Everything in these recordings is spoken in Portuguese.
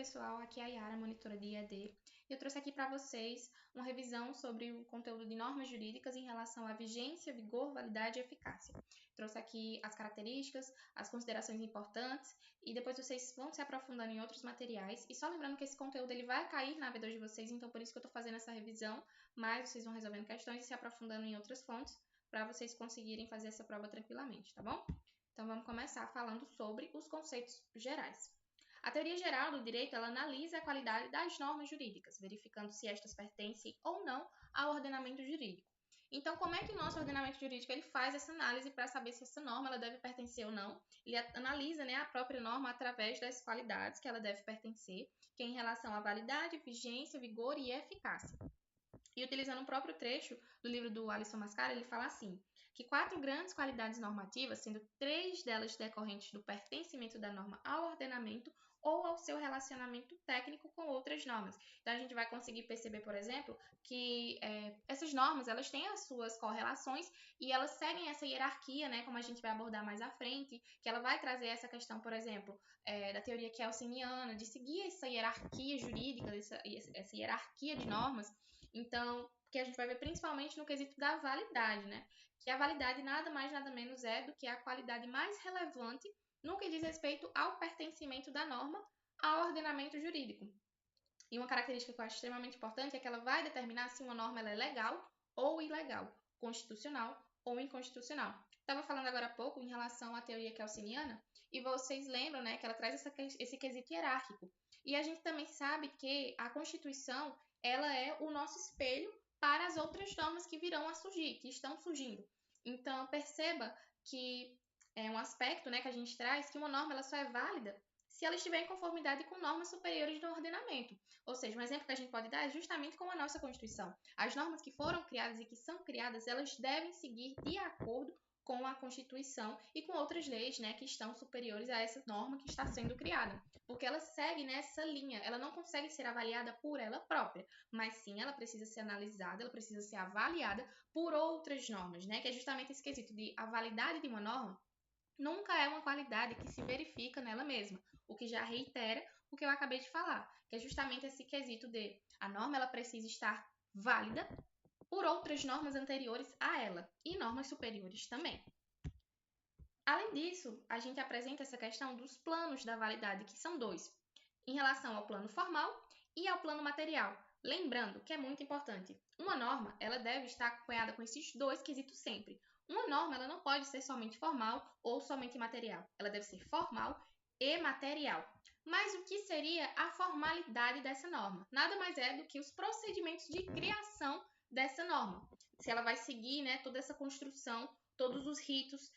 pessoal, aqui é a Yara, monitora de EAD, e eu trouxe aqui para vocês uma revisão sobre o conteúdo de normas jurídicas em relação à vigência, vigor, validade e eficácia. Trouxe aqui as características, as considerações importantes, e depois vocês vão se aprofundando em outros materiais, e só lembrando que esse conteúdo ele vai cair na V2 de vocês, então por isso que eu estou fazendo essa revisão, mas vocês vão resolvendo questões e se aprofundando em outras fontes, para vocês conseguirem fazer essa prova tranquilamente, tá bom? Então vamos começar falando sobre os conceitos gerais. A teoria geral do direito ela analisa a qualidade das normas jurídicas, verificando se estas pertencem ou não ao ordenamento jurídico. Então, como é que o nosso ordenamento jurídico ele faz essa análise para saber se essa norma ela deve pertencer ou não? Ele analisa, né, a própria norma através das qualidades que ela deve pertencer, que é em relação à validade, vigência, vigor e eficácia. E utilizando o próprio trecho do livro do Alisson Mascara, ele fala assim, que 4 grandes qualidades normativas, sendo 3 delas decorrentes do pertencimento da norma ao ordenamento ou ao seu relacionamento técnico com outras normas. Então, a gente vai conseguir perceber, por exemplo, que essas normas, elas têm as suas correlações e elas seguem essa hierarquia, né, como a gente vai abordar mais à frente, que ela vai trazer essa questão, por exemplo, da teoria kelseniana, de seguir essa hierarquia jurídica, essa hierarquia de normas. Então, que a gente vai ver principalmente no quesito da validade, né? Que a validade nada mais, nada menos é do que a qualidade mais relevante no que diz respeito ao pertencimento da norma ao ordenamento jurídico. E uma característica que eu acho extremamente importante é que ela vai determinar se uma norma ela é legal ou ilegal, constitucional ou inconstitucional. Estava falando agora há pouco em relação à teoria kelseniana, e vocês lembram, né, que ela traz esse quesito hierárquico. E a gente também sabe que a Constituição ela é o nosso espelho para as outras normas que virão a surgir, que estão surgindo. Então, perceba que é um aspecto, né, que a gente traz, que uma norma ela só é válida se ela estiver em conformidade com normas superiores do ordenamento. Ou seja, um exemplo que a gente pode dar é justamente com a nossa Constituição. As normas que foram criadas e que são criadas, elas devem seguir de acordo com a Constituição e com outras leis, né, que estão superiores a essa norma que está sendo criada. Porque ela segue nessa linha, ela não consegue ser avaliada por ela própria, mas sim ela precisa ser analisada, ela precisa ser avaliada por outras normas, né, que é justamente esse quesito de a validade de uma norma nunca é uma qualidade que se verifica nela mesma, o que já reitera o que eu acabei de falar, que é justamente esse quesito de a norma ela precisa estar válida por outras normas anteriores a ela e normas superiores também. Além disso, a gente apresenta essa questão dos planos da validade, que são 2, em relação ao plano formal e ao plano material. Lembrando que é muito importante, uma norma ela deve estar acompanhada com esses 2 quesitos sempre. Uma norma ela não pode ser somente formal ou somente material. Ela deve ser formal e material. Mas o que seria a formalidade dessa norma? Nada mais é do que os procedimentos de criação dessa norma. Se ela vai seguir, né, toda essa construção, todos os ritos,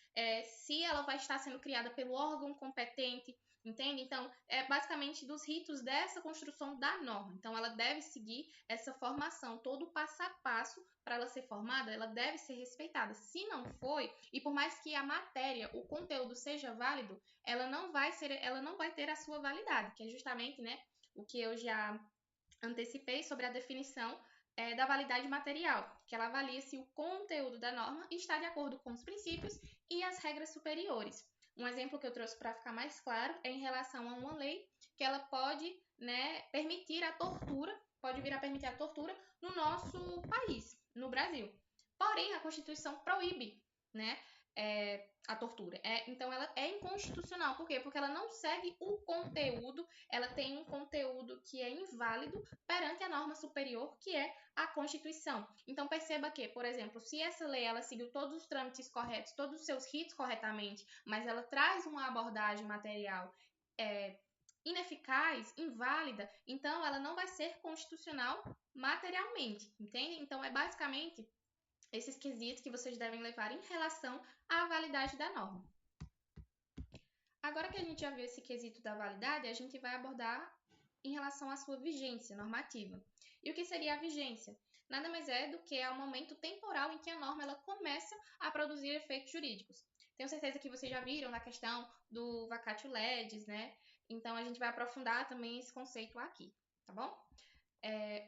se ela vai estar sendo criada pelo órgão competente, entende? Então, é basicamente dos ritos dessa construção da norma. Então, ela deve seguir essa formação, todo o passo a passo para ela ser formada, ela deve ser respeitada. Se não foi, e por mais que a matéria, o conteúdo seja válido, ela não vai ter a sua validade, que é justamente, né, o que eu já antecipei sobre a definição da validade material, que ela avalia se o conteúdo da norma está de acordo com os princípios e as regras superiores. Um exemplo que eu trouxe para ficar mais claro é em relação a uma lei que ela pode, né, permitir a tortura, pode vir a permitir a tortura no nosso país, no Brasil. Porém, a Constituição proíbe, né, a tortura. Então, ela é inconstitucional. Por quê? Porque ela não segue o conteúdo, ela tem um conteúdo que é inválido perante a norma superior, que é a Constituição. Então, perceba que, por exemplo, se essa lei ela seguiu todos os trâmites corretos, todos os seus ritos corretamente, mas ela traz uma abordagem material ineficaz, inválida, então ela não vai ser constitucional materialmente, entende? Então, é basicamente esses quesitos que vocês devem levar em relação à validade da norma. Agora que a gente já viu esse quesito da validade, a gente vai abordar em relação à sua vigência normativa. E o que seria a vigência? Nada mais é do que o momento temporal em que a norma ela começa a produzir efeitos jurídicos. Tenho certeza que vocês já viram na questão do vacatio legis, né? Então, a gente vai aprofundar também esse conceito aqui, tá bom?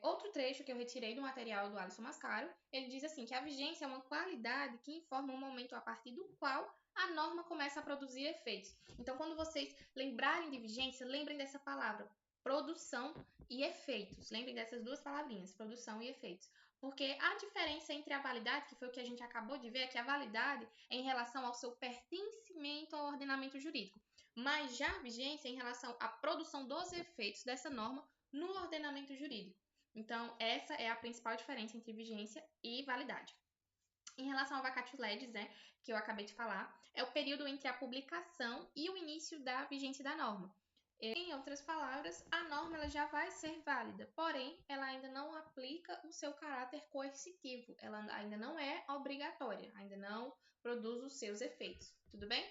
Outro trecho que eu retirei do material do Alisson Mascaro, ele diz assim, que a vigência é uma qualidade que informa um momento a partir do qual a norma começa a produzir efeitos. Então, quando vocês lembrarem de vigência, lembrem dessa palavra, produção e efeitos. Lembrem dessas duas palavrinhas, produção e efeitos. Porque a diferença entre a validade, que foi o que a gente acabou de ver, é que a validade é em relação ao seu pertencimento ao ordenamento jurídico, mas já a vigência é em relação à produção dos efeitos dessa norma no ordenamento jurídico. Então, essa é a principal diferença entre vigência e validade. Em relação ao vacatio legis, né, que eu acabei de falar, é o período entre a publicação e o início da vigência da norma. Em outras palavras, a norma ela já vai ser válida, porém, ela ainda não aplica o seu caráter coercitivo, ela ainda não é obrigatória, ainda não produz os seus efeitos, tudo bem?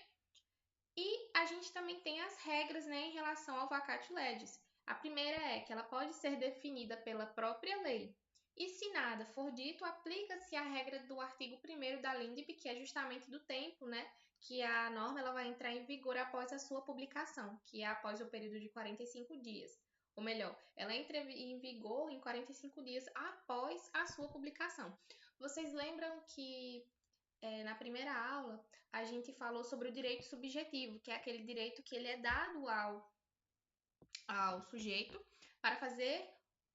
E a gente também tem as regras, né, em relação ao vacatio legis. A primeira é que ela pode ser definida pela própria lei. E se nada for dito, aplica-se a regra do artigo 1º da LINDB, que é justamente do tempo, né, que a norma ela vai entrar em vigor após a sua publicação, que é após o período de 45 dias. Ou melhor, ela entra em vigor em 45 dias após a sua publicação. Vocês lembram que na primeira aula a gente falou sobre o direito subjetivo, que é aquele direito que ele é dado ao sujeito para fazer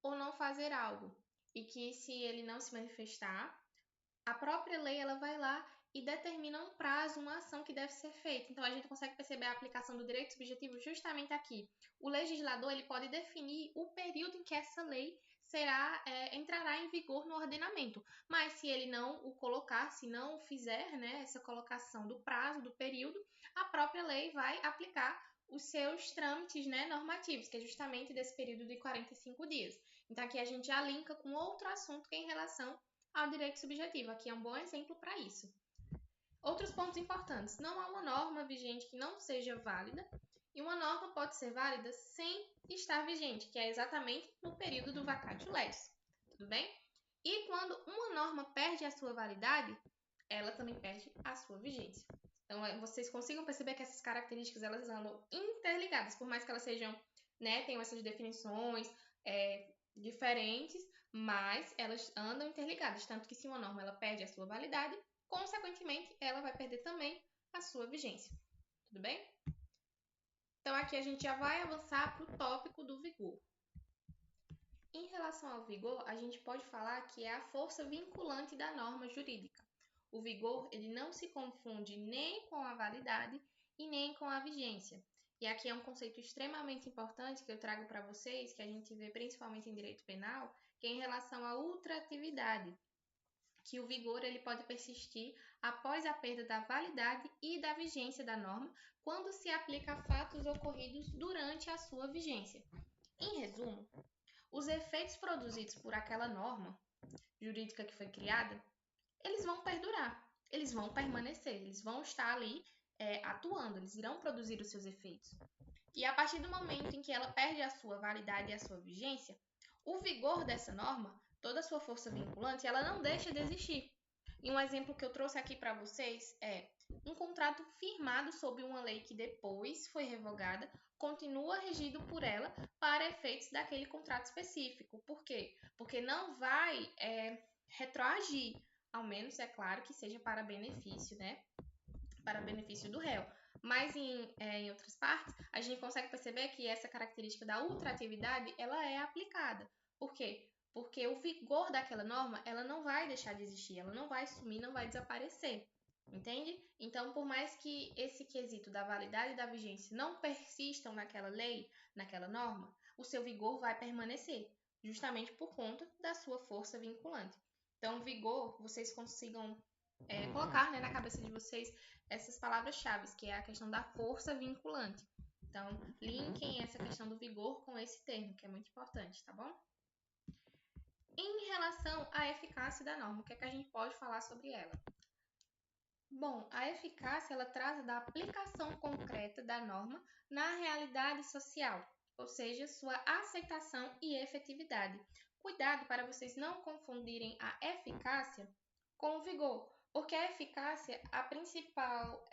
ou não fazer algo. E que se ele não se manifestar, a própria lei ela vai lá e determina um prazo, uma ação que deve ser feita. Então, a gente consegue perceber a aplicação do direito subjetivo justamente aqui. O legislador ele pode definir o período em que essa lei entrará em vigor no ordenamento. Mas se ele não o colocar, se não fizer, né, essa colocação do prazo, do período, a própria lei vai aplicar os seus trâmites, né, normativos, que é justamente desse período de 45 dias. Então, aqui a gente já linka com outro assunto que é em relação ao direito subjetivo. Aqui é um bom exemplo para isso. Outros pontos importantes. Não há uma norma vigente que não seja válida e uma norma pode ser válida sem estar vigente, que é exatamente no período do vacatio legis. Tudo bem? E quando uma norma perde a sua validade, ela também perde a sua vigência. Então, vocês consigam perceber que essas características elas andam interligadas, por mais que elas sejam, né, tenham essas definições diferentes, mas elas andam interligadas, tanto que se uma norma ela perde a sua validade, consequentemente, ela vai perder também a sua vigência. Tudo bem? Então, aqui a gente já vai avançar para o tópico do vigor. Em relação ao vigor, a gente pode falar que é a força vinculante da norma jurídica. O vigor ele não se confunde nem com a validade e nem com a vigência. E aqui é um conceito extremamente importante que eu trago para vocês, que a gente vê principalmente em direito penal, que é em relação à ultratividade, que o vigor ele pode persistir após a perda da validade e da vigência da norma, quando se aplica a fatos ocorridos durante a sua vigência. Em resumo, os efeitos produzidos por aquela norma jurídica que foi criada, eles vão perdurar, eles vão permanecer, eles vão estar ali atuando, eles irão produzir os seus efeitos. E a partir do momento em que ela perde a sua validade e a sua vigência, o vigor dessa norma, toda a sua força vinculante, ela não deixa de existir. E um exemplo que eu trouxe aqui para vocês é um contrato firmado sob uma lei que depois foi revogada, continua regido por ela para efeitos daquele contrato específico. Por quê? Porque não vai retroagir, ao menos é claro que seja para benefício, né? Para benefício do réu. Mas em outras partes, a gente consegue perceber que essa característica da ultratividade, ela é aplicada. Por quê? Porque o vigor daquela norma, ela não vai deixar de existir, ela não vai sumir, não vai desaparecer. Entende? Então, por mais que esse quesito da validade e da vigência não persistam naquela lei, naquela norma, o seu vigor vai permanecer, justamente por conta da sua força vinculante. Então, vigor, vocês consigam colocar, né, na cabeça de vocês essas palavras-chave, que é a questão da força vinculante. Então, linkem essa questão do vigor com esse termo, que é muito importante, tá bom? Em relação à eficácia da norma, o que é que a gente pode falar sobre ela? Bom, a eficácia ela trata da aplicação concreta da norma na realidade social, ou seja, sua aceitação e efetividade. Cuidado para vocês não confundirem a eficácia com o vigor, porque a eficácia, a principal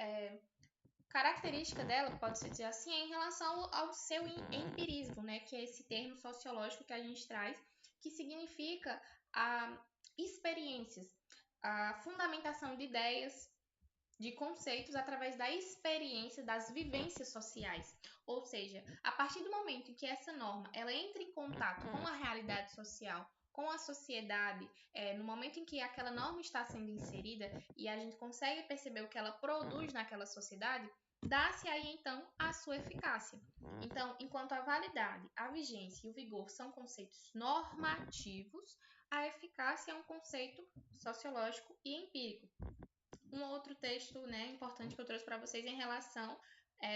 característica dela, pode-se dizer assim, é em relação ao seu empirismo, né, que é esse termo sociológico que a gente traz, que significa experiências, a fundamentação de ideias, de conceitos através da experiência, das vivências sociais. Ou seja, a partir do momento em que essa norma ela entra em contato com a realidade social, com a sociedade, no momento em que aquela norma está sendo inserida e a gente consegue perceber o que ela produz naquela sociedade, dá-se aí então a sua eficácia. Então, enquanto a validade, a vigência e o vigor são conceitos normativos, a eficácia é um conceito sociológico e empírico. Um outro texto, importante que eu trouxe para vocês em relação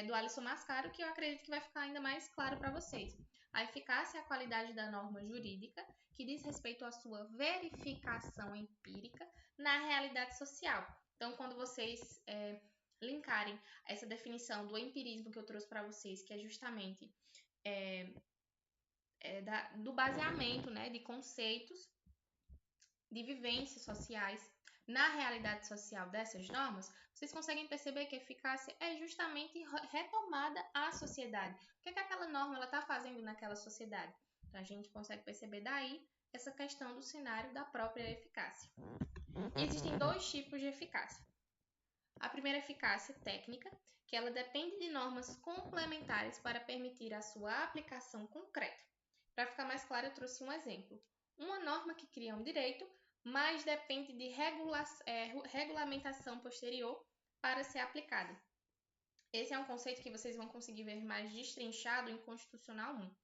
do Alisson Mascaro, que eu acredito que vai ficar ainda mais claro para vocês. A eficácia é a qualidade da norma jurídica que diz respeito à sua verificação empírica na realidade social. Então, quando vocês linkarem essa definição do empirismo que eu trouxe para vocês, que é justamente do baseamento, de conceitos de vivências sociais na realidade social dessas normas, vocês conseguem perceber que a eficácia é justamente retomada à sociedade. O que aquela norma está fazendo naquela sociedade? Então, a gente consegue perceber daí essa questão do cenário da própria eficácia. E existem dois tipos de eficácia. A primeira eficácia técnica, que ela depende de normas complementares para permitir a sua aplicação concreta. Para ficar mais claro, eu trouxe um exemplo. Uma norma que cria um direito, mas depende de regulamentação posterior para ser aplicada. Esse é um conceito que vocês vão conseguir ver mais destrinchado em Constitucional 1,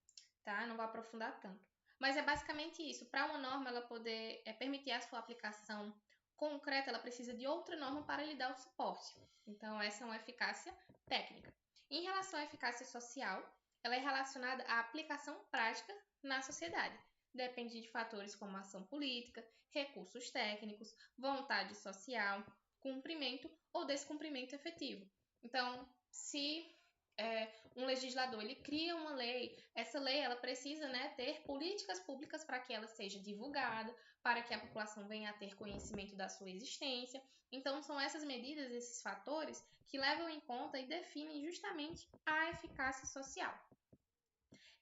tá? Não vou aprofundar tanto. Mas é basicamente isso. Para uma norma ela poder permitir a sua aplicação concreta, ela precisa de outra norma para lhe dar o suporte. Então, essa é uma eficácia técnica. Em relação à eficácia social, ela é relacionada à aplicação prática na sociedade. Depende de fatores como ação política, recursos técnicos, vontade social, cumprimento ou descumprimento efetivo. Então, se um legislador ele cria uma lei, essa lei ela precisa ter políticas públicas para que ela seja divulgada, para que a população venha a ter conhecimento da sua existência. Então, são essas medidas, esses fatores que levam em conta e definem justamente a eficácia social.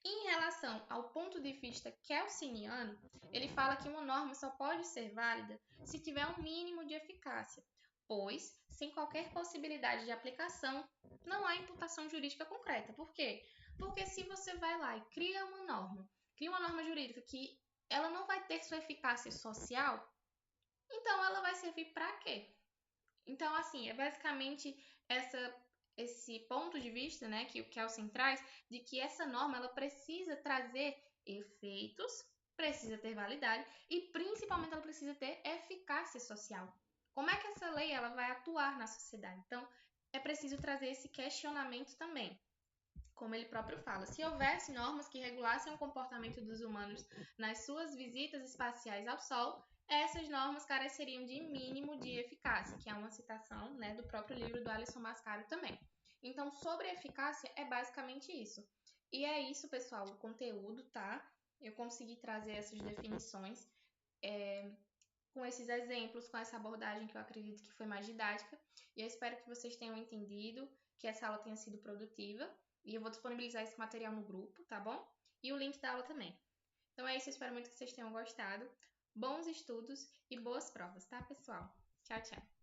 Em relação ao ponto de vista kelseniano, ele fala que uma norma só pode ser válida se tiver um mínimo de eficácia, pois, sem qualquer possibilidade de aplicação, não há imputação jurídica concreta. Por quê? Porque se você vai lá e cria uma norma jurídica que ela não vai ter sua eficácia social, então ela vai servir para quê? Então, assim, é basicamente esse ponto de vista, que o Kelsen traz, de que essa norma ela precisa trazer efeitos, precisa ter validade e, principalmente, ela precisa ter eficácia social. Como é que essa lei ela vai atuar na sociedade? Então, é preciso trazer esse questionamento também. Como ele próprio fala, se houvesse normas que regulassem o comportamento dos humanos nas suas visitas espaciais ao Sol, essas normas careceriam de mínimo de eficácia, que é uma citação do próprio livro do Alisson Mascaro também. Então, sobre a eficácia, é basicamente isso. E é isso, pessoal, o conteúdo, tá? Eu consegui trazer essas definições com esses exemplos, com essa abordagem que eu acredito que foi mais didática. E eu espero que vocês tenham entendido, que essa aula tenha sido produtiva. E eu vou disponibilizar esse material no grupo, tá bom? E o link da aula também. Então é isso, eu espero muito que vocês tenham gostado. Bons estudos e boas provas, tá, pessoal? Tchau, tchau!